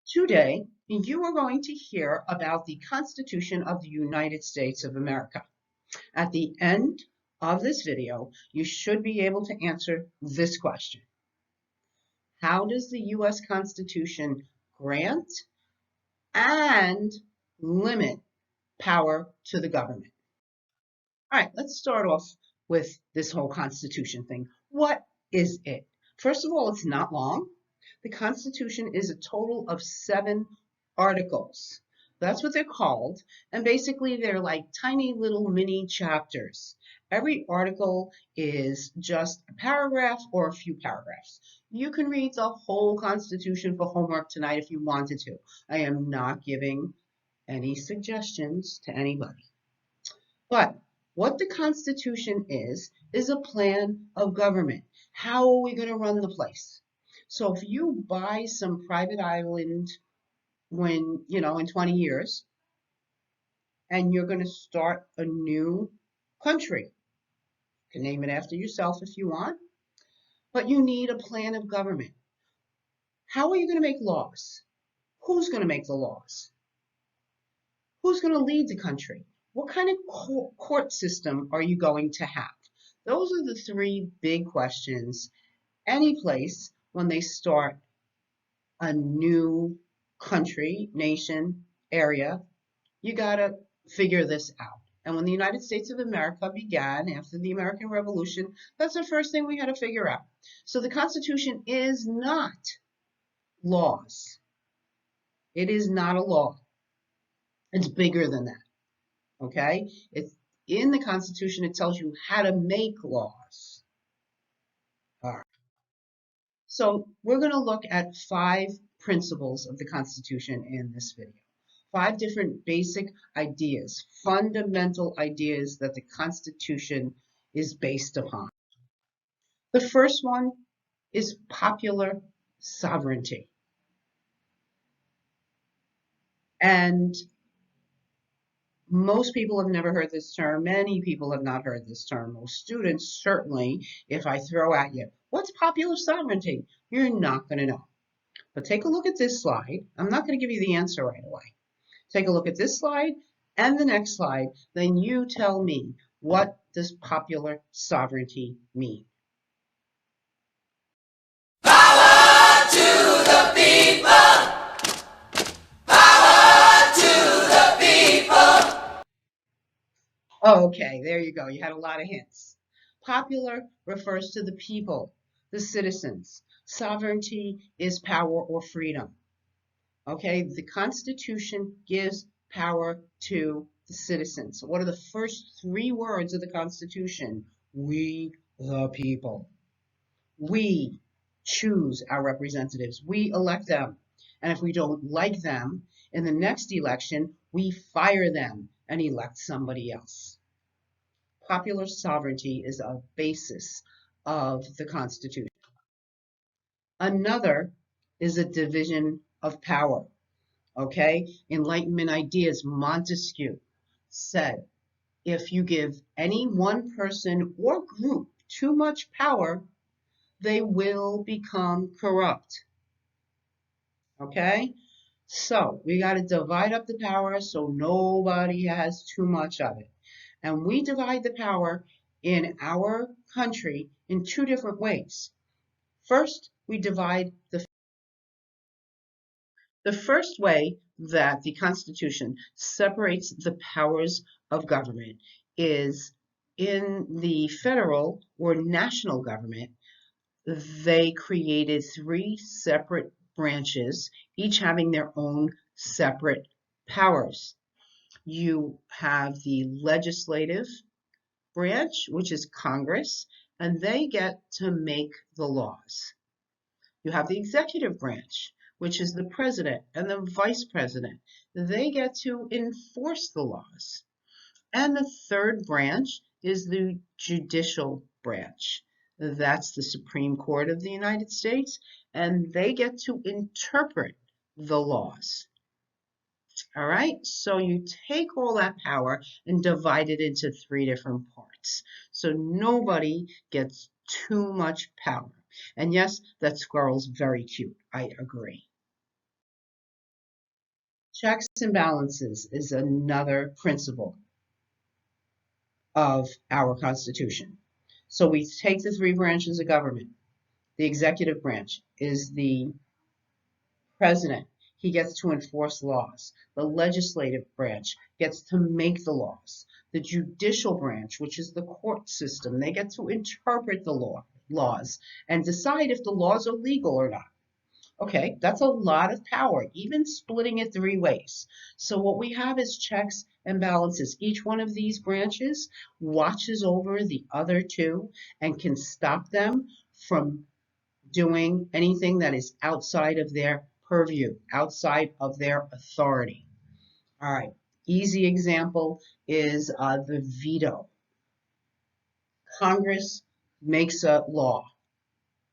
Today, you are going to hear about the Constitution of the United States of America. At the end of this video, you should be able to answer this question. How does the U.S. Constitution grant and limit power to the government? All right, let's start off with this whole Constitution thing. What is it? First of all, it's not long. The Constitution is a total of 7 articles. That's what they're called. And basically, they're like tiny little mini chapters. Every article is just a paragraph or a few paragraphs. You can read the whole Constitution for homework tonight if you wanted to. I am not giving any suggestions to anybody. But what the Constitution is a plan of government. How are we going to run the place? So if you buy some private island when, in 20 years, and you're going to start a new country, you can name it after yourself if you want, but you need a plan of government. How are you going to make laws? Who's going to make the laws? Who's going to lead the country? What kind of court system are you going to have? Those are the 3 big questions any place when they start a new country, nation, area, you got to figure this out. And when the United States of America began after the American Revolution, that's the first thing we had to figure out. So the Constitution is not laws. It is not a law. It's bigger than that. Okay? It's in the Constitution, it tells you how to make laws. All right. So we're going to look at 5 principles of the Constitution in this video. 5 different basic ideas, fundamental ideas that the Constitution is based upon. The first one is popular sovereignty. And most people have never heard this term. Many people have not heard this term. Most students, certainly, if I throw at you, what's popular sovereignty? You're not going to know. But take a look at this slide. I'm not going to give you the answer right away. Take a look at this slide and the next slide. Then you tell me, what does popular sovereignty mean? Power to the people! Okay, there you go. You had a lot of hints. Popular refers to the people, the citizens. Sovereignty is power or freedom. Okay, the Constitution gives power to the citizens. What are the first 3 words of the Constitution? We, the people. We choose our representatives. We elect them. And if we don't like them, in the next election, we fire them and elect somebody else. Popular sovereignty is a basis of the Constitution. Another is a division of power. Okay, Enlightenment ideas, Montesquieu said, if you give any one person or group too much power, they will become corrupt. Okay, so we got to divide up the power so nobody has too much of it. And we divide the power in our country in 2 different ways. First, we divide the first way that the Constitution separates the powers of government is in the federal or national government. They created 3 separate branches, each having their own separate powers. You have the legislative branch, which is Congress, and they get to make the laws. You have the executive branch, which is the president and the vice president. They get to enforce the laws. And the third branch is the judicial branch. That's the Supreme Court of the United States, and they get to interpret the laws. All right, so you take all that power and divide it into 3 different parts. So nobody gets too much power. And yes, that squirrel's very cute. I agree. Checks and balances is another principle of our Constitution. So we take the three branches of government. The executive branch is the president. He gets to enforce laws. The legislative branch gets to make the laws. The judicial branch, which is the court system, they get to interpret the laws and decide if the laws are legal or not. Okay, that's a lot of power, even splitting it three ways. So what we have is checks and balances. Each one of these branches watches over the other two and can stop them from doing anything that is outside of their purview, outside of their authority. All right, easy example is the veto. Congress makes a law,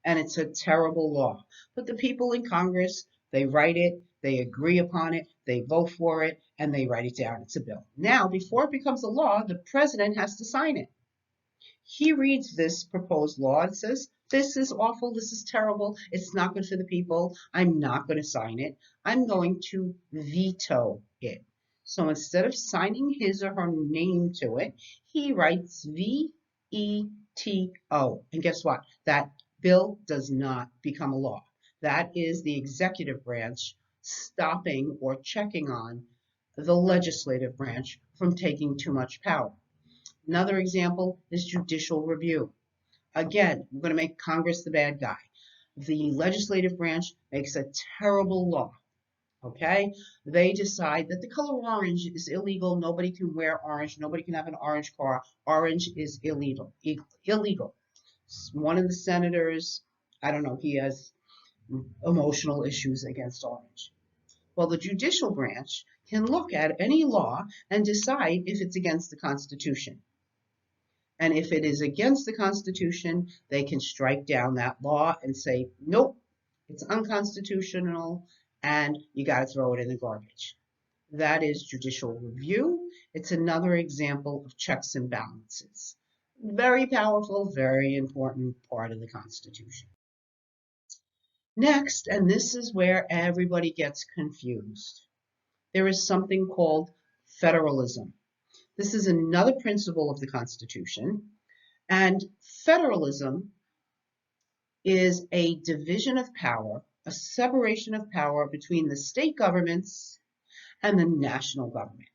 and it's a terrible law. But the people in Congress, they write it, they agree upon it, they vote for it, and they write it down. It's a bill. Now, before it becomes a law, the president has to sign it. He reads this proposed law and says, this is awful, this is terrible, it's not good for the people, I'm not going to sign it, I'm going to veto it. So instead of signing his or her name to it, he writes V-E-T-O. And guess what? That bill does not become a law. That is the executive branch stopping or checking on the legislative branch from taking too much power. Another example is judicial review. Again, we're going to make Congress the bad guy. The legislative branch makes a terrible law. Okay? They decide that the color orange is illegal. Nobody can wear orange. Nobody can have an orange car. Orange is illegal. Illegal. One of the senators, I don't know, he has emotional issues against orange. Well, the judicial branch can look at any law and decide if it's against the Constitution. And if it is against the Constitution, they can strike down that law and say, nope, it's unconstitutional, and you got to throw it in the garbage. That is judicial review. It's another example of checks and balances. Very powerful, very important part of the Constitution. Next, and this is where everybody gets confused, there is something called federalism. This is another principle of the Constitution, and federalism is a division of power, a separation of power between the state governments and the national government.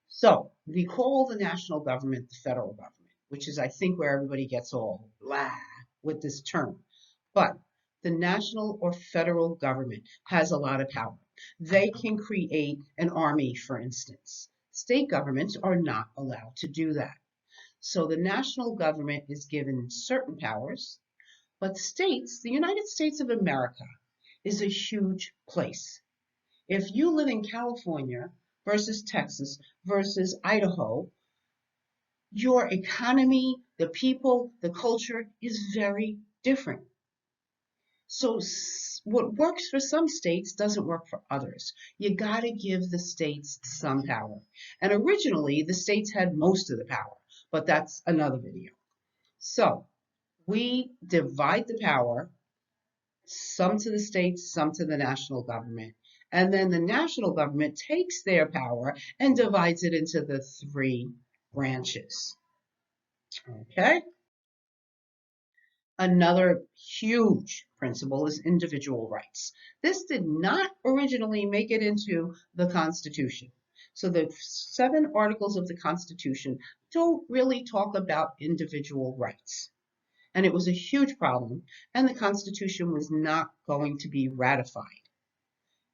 So we call the national government the federal government, which is, I think, where everybody gets all blah with this term. But the national or federal government has a lot of power. They can create an army, for instance. State governments are not allowed to do that. So the national government is given certain powers, but states, the United States of America, is a huge place. If you live in California versus Texas versus Idaho, your economy, the people, the culture is very different. So what works for some states doesn't work for others. You got to give the states some power. And originally, the states had most of the power, but that's another video. So we divide the power, some to the states, some to the national government. And then the national government takes their power and divides it into the three branches. Okay? Another huge principle is individual rights. This did not originally make it into the Constitution. So the 7 articles of the Constitution don't really talk about individual rights. And it was a huge problem, and the Constitution was not going to be ratified.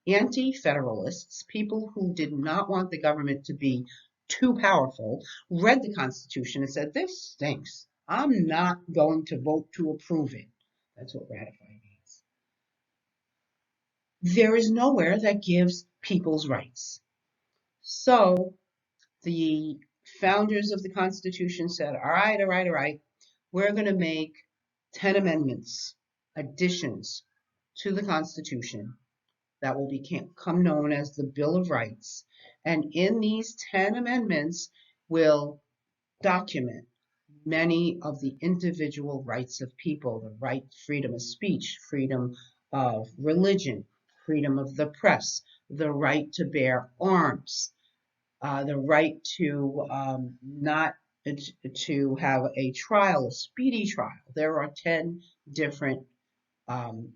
Anti-federalists, people who did not want the government to be too powerful, read the Constitution and said, this stinks. I'm not going to vote to approve it. That's what ratify means. There is nowhere that gives people's rights. So the founders of the Constitution said, all right, we're going to make 10 amendments, additions to the Constitution that will become known as the Bill of Rights. And in these 10 amendments will document many of the individual rights of people, the right, freedom of speech, freedom of religion, freedom of the press, the right to bear arms, the right to not to have a trial, a speedy trial. There are 10 different um,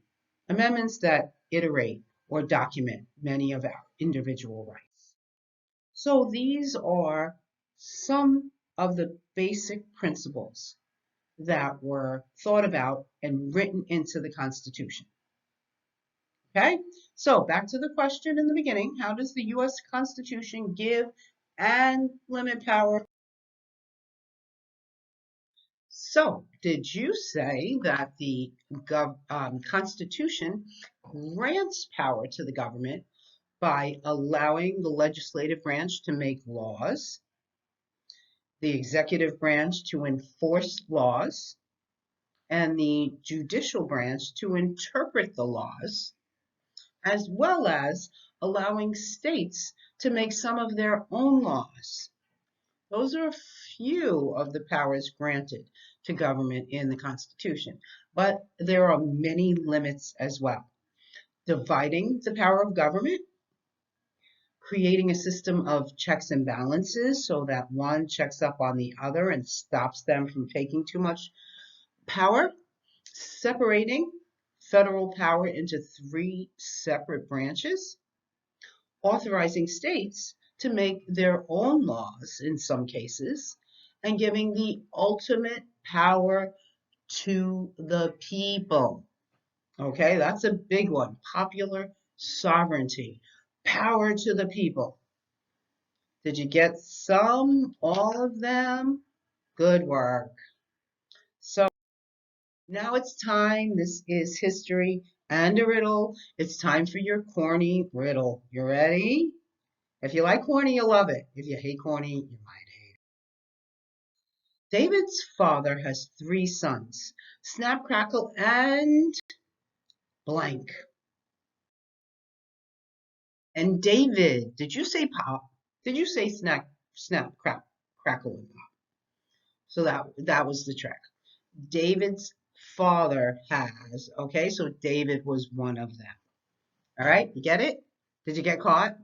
amendments that iterate or document many of our individual rights. So these are some of the basic principles that were thought about and written into the Constitution. Okay, so back to the question in the beginning, how does the U.S. Constitution give and limit power? So, did you say that the Constitution grants power to the government by allowing the legislative branch to make laws, the executive branch to enforce laws, and the judicial branch to interpret the laws, as well as allowing states to make some of their own laws? Those are a few of the powers granted to government in the Constitution, but there are many limits as well. Dividing the power of government, creating a system of checks and balances so that one checks up on the other and stops them from taking too much power, separating federal power into 3 separate branches, authorizing states to make their own laws in some cases, and giving the ultimate power to the people. Okay, that's a big one. Popular sovereignty, power to the people. Did you get some, all of them? Good work. So now it's time. This is history and a riddle. It's time for your corny riddle. You ready? If you like corny, you'll love it. If you hate corny, you might hate it. David's father has 3 sons, Snap, Crackle, and blank. And David, did you say pop? Did you say snap, crackle, and pop? So that was the trick. David's father has, okay, so David was one of them. All right, you get it? Did you get caught?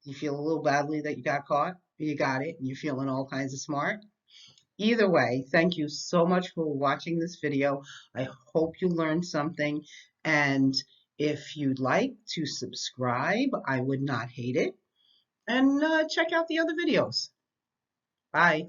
You feel a little badly that you got caught? You got it, and you're feeling all kinds of smart? Either way, thank you so much for watching this video. I hope you learned something, and if you'd like to subscribe, I would not hate it, and check out the other videos. Bye.